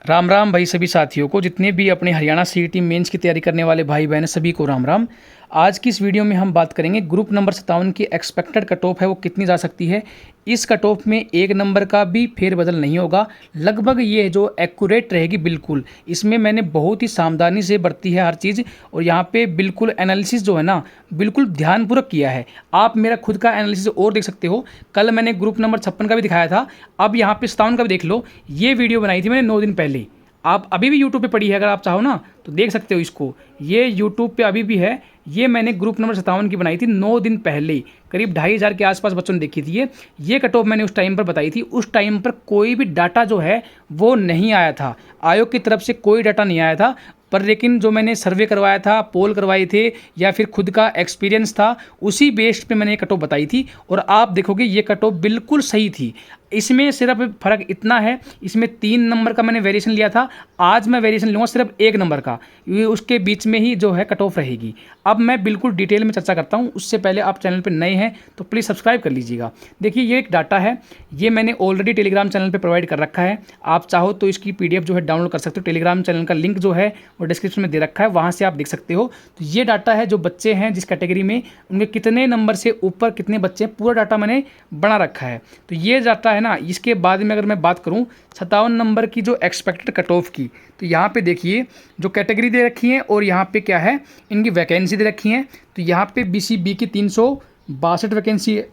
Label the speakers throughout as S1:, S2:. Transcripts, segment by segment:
S1: राम राम भाई सभी साथियों को, जितने भी अपने हरियाणा सीईटी मेंस की तैयारी करने वाले भाई बहन सभी को राम राम। आज की इस वीडियो में हम बात करेंगे ग्रुप नंबर 57 की एक्सपेक्टेड कट ऑफ है वो कितनी जा सकती है। इस कट ऑफ में एक नंबर का भी फेरबदल नहीं होगा, लगभग ये जो एक्यूरेट रहेगी बिल्कुल। इसमें मैंने बहुत ही सावधानी से बरती है हर चीज़, और यहाँ पे बिल्कुल एनालिसिस जो है ना बिल्कुल ध्यानपूर्वक किया है। आप मेरा खुद का एनालिसिस और देख सकते हो। कल मैंने ग्रुप नंबर 56 का भी दिखाया था, अब यहाँ पे 57 का भी देख लो। ये वीडियो बनाई थी मैंने 9 दिन पहले, आप अभी भी यूट्यूब पे पड़ी है, अगर आप चाहो ना तो देख सकते हो इसको। ये यूट्यूब पे अभी भी है। ये मैंने ग्रुप नंबर 57 की बनाई थी 9 दिन पहले, करीब 2,500 के आसपास बच्चों ने देखी थी। ये कट ऑफ मैंने उस टाइम पर बताई थी। उस टाइम पर कोई भी डाटा जो है वो नहीं आया था, आयोग की तरफ से कोई डाटा नहीं आया था। पर लेकिन जो मैंने सर्वे करवाया था, पोल करवाए थे, या फिर खुद का एक्सपीरियंस था, उसी बेस्ड पे मैंने कट ऑफ बताई थी। और आप देखोगे ये कट ऑफ बिल्कुल सही थी। इसमें सिर्फ फ़र्क इतना है, इसमें 3 नंबर का मैंने वेरिएशन लिया था, आज मैं वेरिएशन लूँगा सिर्फ 1 नंबर का। ये उसके बीच में ही जो है कट ऑफ रहेगी। अब मैं बिल्कुल डिटेल में चर्चा करता हूँ, उससे पहले आप चैनल पर नए हैं तो प्लीज़ सब्सक्राइब कर लीजिएगा। देखिए ये एक डाटा है, ये मैंने ऑलरेडी टेलीग्राम चैनल पर प्रोवाइड कर रखा है। आप चाहो तो इसकी PDF जो है डाउनलोड कर सकते हो। टेलीग्राम चैनल का लिंक जो है वो डिस्क्रिप्शन में दे रखा है, वहाँ से आप देख सकते हो। तो ये डाटा है जो बच्चे हैं जिस कैटेगरी में, उनके कितने नंबर से ऊपर कितने बच्चे हैं, पूरा डाटा मैंने बना रखा है। तो ये डाटा है ना। इसके बाद में अगर मैं बात करूं 57 नंबर की जो एक्सपेक्टेड कट ऑफ की, तो यहाँ पे देखिए जो कैटेगरी दे रखी है और यहाँ पे क्या है इनकी वैकेंसी दे रखी है। तो यहाँ पे BC-B की 362 वैकेंसी है,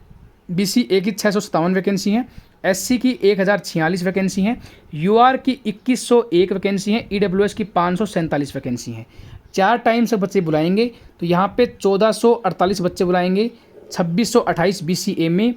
S1: BC-A की 657 वैकेंसी है, SC की 1046 वैकेंसी है, UR की 2101 वैकेंसी है, EWS की 547 वैकेंसी है। 4 टाइम से बच्चे बुलाएंगे, तो यहाँ पे 1448 बच्चे बुलाएंगे, 2628 BC-A में,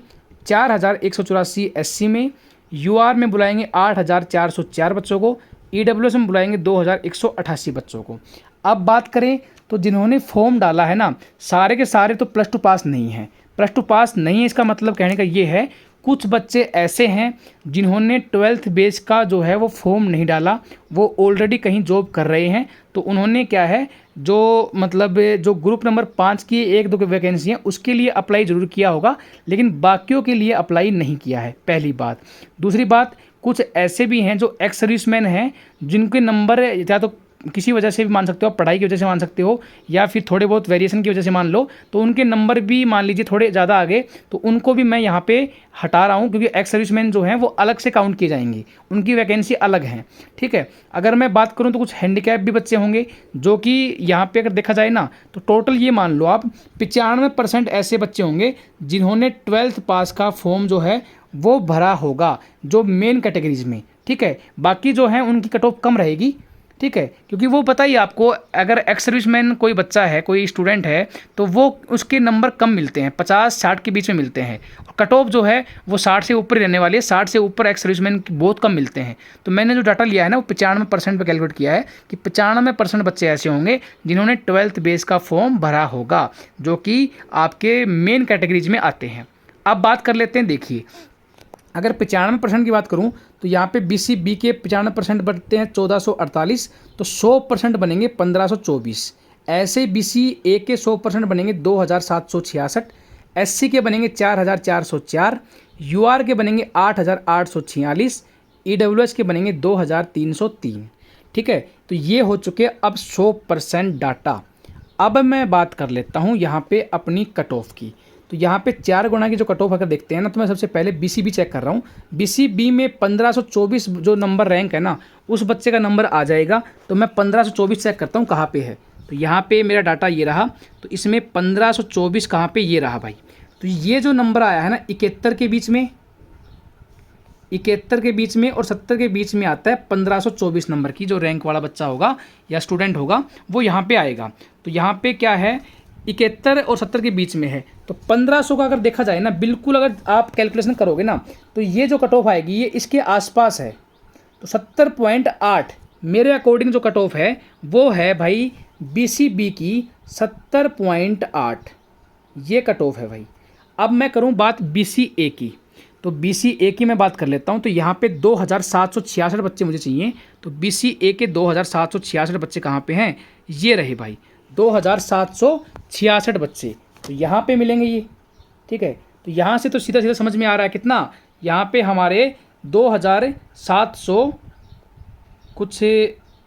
S1: 4184 SC में, UR में बुलाएंगे 8404 बच्चों को, EWS में बुलाएंगे 2188 बच्चों को। अब बात करें तो जिन्होंने फॉर्म डाला है ना, सारे के सारे तो +2 पास नहीं हैं। +2 पास नहीं है, इसका मतलब कहने का ये है कुछ बच्चे ऐसे हैं जिन्होंने 12th बेस का जो है वो फॉर्म नहीं डाला, वो ऑलरेडी कहीं जॉब कर रहे हैं। तो उन्होंने क्या है जो मतलब जो ग्रुप नंबर 5 की 1-2 वैकेंसी हैं उसके लिए अप्लाई ज़रूर किया होगा, लेकिन बाकियों के लिए अप्लाई नहीं किया है, पहली बात। दूसरी बात, कुछ ऐसे भी हैं जो एक्स सर्विसमैन हैं जिनके नंबर या तो किसी वजह से भी मान सकते हो, पढ़ाई की वजह से मान सकते हो, या फिर थोड़े बहुत वेरिएशन की वजह से मान लो, तो उनके नंबर भी मान लीजिए थोड़े ज़्यादा आ गए, तो उनको भी मैं यहाँ पे हटा रहा हूँ, क्योंकि एक्स सर्विसमैन जो हैं वो अलग से काउंट किए जाएंगे, उनकी वैकेंसी अलग हैं। ठीक है। अगर मैं बात करूँ तो कुछ हैंडीकैप भी बच्चे होंगे, जो कि यहाँ पर अगर देखा जाए ना तो टोटल ये मान लो आप 95% ऐसे बच्चे होंगे जिन्होंने 12th पास का फॉर्म जो है वो भरा होगा, जो मेन कैटेगरीज में। ठीक है। बाकी जो है उनकी कट ऑफ कम रहेगी। ठीक है, क्योंकि वो पता ही आपको, अगर एक्स सर्विसमैन कोई बच्चा है, कोई स्टूडेंट है, तो वो उसके नंबर कम मिलते हैं, 50-60 के बीच में मिलते हैं, और कट ऑफ जो है वो 60 से ऊपर ही रहने वाली है। 60 से ऊपर एक्स सर्विसमैन की बहुत कम मिलते हैं। तो मैंने जो डाटा लिया है ना वो 95% पर कैलकुलेट किया है कि 95% बच्चे ऐसे होंगे जिन्होंने 12th बेस का फॉर्म भरा होगा, जो कि आपके मेन कैटेगरीज में आते हैं। अब बात कर लेते हैं, देखिए अगर 95% की बात करूं तो यहाँ पे BC-B के 95% बनते हैं 1448, तो 100% बनेंगे 1524। ऐसे BC-A के 100% बनेंगे 2766, SC के बनेंगे 4404, UR के बनेंगे 8846, EWS के बनेंगे 2303। ठीक है। तो ये हो चुके अब 100% डाटा। अब मैं बात कर लेता हूँ यहाँ पे अपनी कट ऑफ की। तो यहाँ पे 4 गुना की जो कट ऑफ अगर देखते हैं ना, तो मैं सबसे पहले BC-B चेक कर रहा हूँ। BC-B में 1524 जो नंबर रैंक है ना, उस बच्चे का नंबर आ जाएगा। तो मैं 1524 चेक करता हूँ कहाँ पे है। तो यहाँ पे मेरा डाटा ये रहा, तो इसमें 1524 कहाँ पे, ये रहा भाई। तो ये जो नंबर आया है ना 71 के बीच में, 71 के बीच में और 70 के बीच में आता है 1524 नंबर की जो रैंक वाला बच्चा होगा या स्टूडेंट होगा, वो यहाँ पे आएगा। तो यहाँ पे क्या है 71 और 70 के बीच में है, तो 1500 का अगर देखा जाए ना, बिल्कुल अगर आप कैलकुलेशन करोगे ना, तो ये जो कट ऑफ आएगी ये इसके आसपास है। तो 70.8 मेरे अकॉर्डिंग जो कट ऑफ है वो है भाई BC-B की 70.8, ये कट ऑफ है भाई। अब मैं करूं बात BC-A की, तो BC-A की मैं बात कर लेता हूं। तो यहाँ पे 2766 बच्चे मुझे चाहिए। तो BC-A के 2766 बच्चे कहाँ पे हैं, ये रहे भाई 2766 बच्चे, तो यहाँ पे मिलेंगे ये। ठीक है। तो यहाँ से तो सीधा सीधा समझ में आ रहा है कितना, यहाँ पे हमारे 2700 कुछ,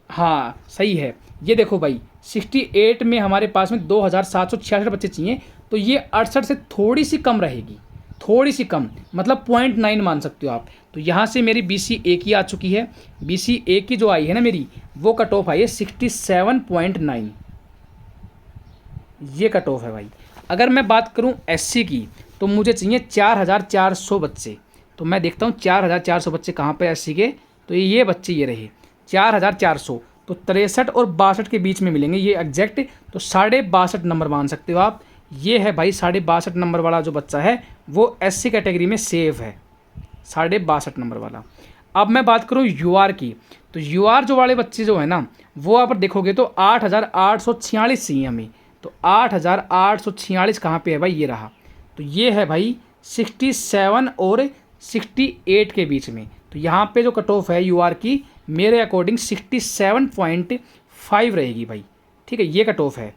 S1: हाँ सही है। ये देखो भाई 68 में हमारे पास में 2766 बच्चे चाहिए, तो ये 68 से थोड़ी सी कम रहेगी, थोड़ी सी कम, मतलब 0.9 मान सकते हो आप। तो यहाँ से मेरी BCA की आ चुकी है, BCA की जो आई है ना मेरी, वो कट ऑफ आई है 67.9, ये कट ऑफ है भाई। अगर मैं बात करूँ SC की, तो मुझे चाहिए 4400 बच्चे। तो मैं देखता हूँ 4400 बच्चे कहाँ पे SC के, तो ये बच्चे ये रहे 4400, तो 63 और 62 के बीच में मिलेंगे ये एग्जैक्ट, तो 62.5 नंबर मान सकते हो आप। ये है भाई 62.5 नंबर वाला जो बच्चा है वो SC कैटेगरी में सेफ है, 62.5 नंबर वाला। अब मैं बात करूँ UR की, तो UR जो वाले बच्चे जो है ना, वो आप देखोगे तो 8846 चाहिए हमें। तो 8846 कहाँ पे है भाई, ये रहा। तो ये है भाई 67 और 68 के बीच में। तो यहाँ पे जो कट ऑफ है UR की, मेरे अकॉर्डिंग 67.5 रहेगी भाई, ठीक है, ये कट ऑफ है।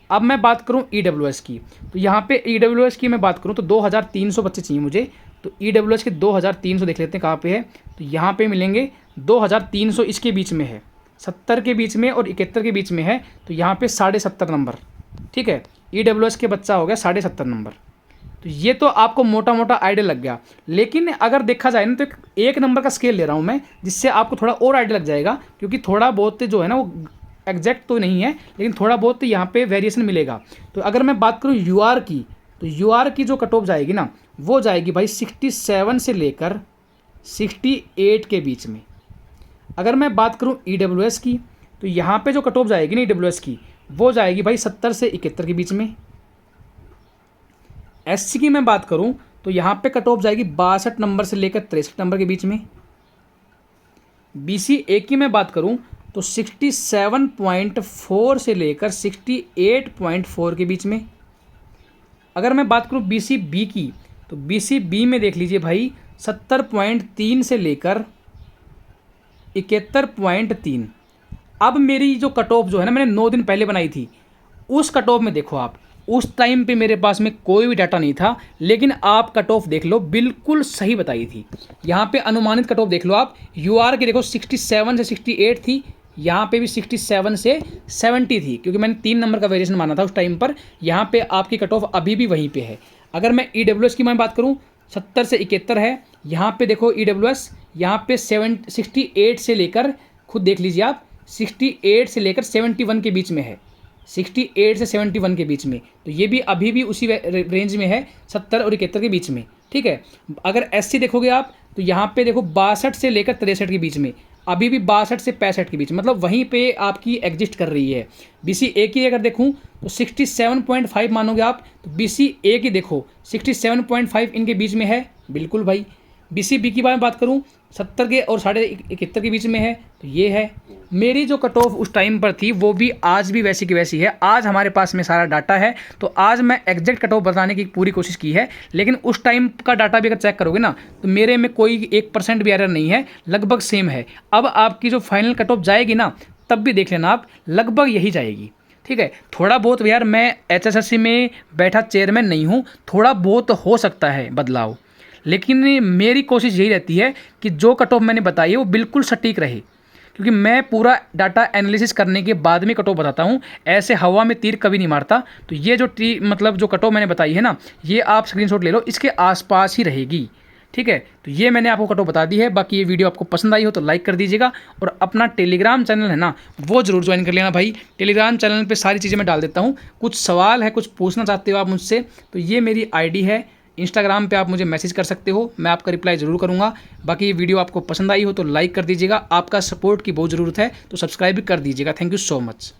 S1: अब मैं बात करूँ EWS की, तो यहाँ पे EWS की मैं बात करूँ तो 2300 बच्चे चाहिए मुझे। तो EWS के 2300 देख लेते हैं कहाँ पे है, तो यहाँ पे मिलेंगे 2300, इसके बीच में है, 70 के बीच में और 71 के बीच में है। तो यहाँ पे 70.5 नंबर, ठीक है, EWS के बच्चा हो गया 70.5 नंबर। तो ये तो आपको मोटा मोटा आइडिया लग गया, लेकिन अगर देखा जाए ना तो एक नंबर का स्केल ले रहा हूँ मैं, जिससे आपको थोड़ा और आइडिया लग जाएगा, क्योंकि थोड़ा बहुत जो है ना वो एग्जैक्ट तो नहीं है, लेकिन थोड़ा बहुत यहाँ पे वेरिएशन मिलेगा। तो अगर मैं बात करूँ UR की, तो UR की जो कट ऑफ जाएगी ना, वो जाएगी भाई 67 से लेकर 68 के बीच में। अगर मैं बात करूँ EWS की, तो यहाँ पे जो कट ऑफ जाएगी ना EWS की, वो जाएगी भाई 70 से 71 के बीच में। SC की मैं बात करूं तो यहाँ पे कट ऑफ जाएगी 62 नंबर से लेकर 63 नंबर के बीच में। BCA की मैं बात करूं तो 67.4 से लेकर 68.4 के बीच में। अगर मैं बात करूं BCB की, तो BCB में देख लीजिए भाई 70.3 से लेकर 71.3। अब मेरी जो कट ऑफ जो है ना, मैंने 9 दिन पहले बनाई थी, उस कट ऑफ में देखो आप, उस टाइम पे मेरे पास में कोई भी डाटा नहीं था, लेकिन आप कट ऑफ देख लो, बिल्कुल सही बताई थी। यहाँ पे अनुमानित कट ऑफ देख लो आप, UR की देखो 67 से 68 थी, यहाँ पे भी 67 से 70 थी, क्योंकि मैंने 3 नंबर का वेरिएशन माना था उस टाइम पर। यहाँ पे आपकी कट ऑफ अभी भी वहीं पे है। अगर मैं EWS की मैं बात करूँ 70 से 71 है, यहाँ पे देखो EWS, यहाँ पे 68 से लेकर, खुद देख लीजिए आप, 68 से लेकर 71 के बीच में है, 68 से 71 के बीच में। तो ये भी अभी भी उसी रेंज में है, 70 और 71 के बीच में, ठीक है। अगर SC देखोगे आप, तो यहाँ पे देखो 62 से लेकर 63 के बीच में, अभी भी 62 से 65 के बीच, मतलब वहीं पे आपकी एग्जिस्ट कर रही है। BCA की अगर देखूँ तो 67.5 मानोगे आप, तो BCA की देखो 67.5 इनके बीच में है, बिल्कुल भाई। BCB की बात करूँ 70 के और 71 के बीच में है, तो ये है। मेरी जो कट ऑफ उस टाइम पर थी वो भी आज भी वैसी की वैसी है। आज हमारे पास में सारा डाटा है, तो आज मैं एग्जैक्ट कट ऑफ बताने की पूरी कोशिश की है, लेकिन उस टाइम का डाटा भी अगर चेक करोगे ना, तो मेरे में कोई 1% भी एरर नहीं है, लगभग सेम है। अब आपकी जो फाइनल कट ऑफ जाएगी ना, तब भी देख लेना आप, लगभग यही जाएगी, ठीक है। थोड़ा बहुत यार, मैं HSSC में बैठा चेयरमैन नहीं हूँ, थोड़ा बहुत हो सकता है बदलाव, लेकिन मेरी कोशिश यही रहती है कि जो कट ऑफ मैंने बताई है वो बिल्कुल सटीक रहे, क्योंकि मैं पूरा डाटा एनालिसिस करने के बाद में कट ऑफ बताता हूँ, ऐसे हवा में तीर कभी नहीं मारता। तो ये जो मतलब जो कट ऑफ मैंने बताई है ना, ये आप स्क्रीनशॉट ले लो, इसके आसपास ही रहेगी, ठीक है। तो ये मैंने आपको कट ऑफ बता दी है। बाकी ये वीडियो आपको पसंद आई हो तो लाइक कर दीजिएगा, और अपना टेलीग्राम चैनल है ना, वो जरूर ज्वाइन कर लेना भाई। टेलीग्राम चैनल पे सारी चीज़ें मैं डाल देता हूँ। कुछ सवाल है, कुछ पूछना चाहते हो आप मुझसे, तो ये मेरी ID है, इंस्टाग्राम पे आप मुझे मैसेज कर सकते हो, मैं आपका रिप्लाई ज़रूर करूँगा। बाकी ये वीडियो आपको पसंद आई हो तो लाइक कर दीजिएगा, आपका सपोर्ट की बहुत ज़रूरत है, तो सब्सक्राइब भी कर दीजिएगा। Thank you so much.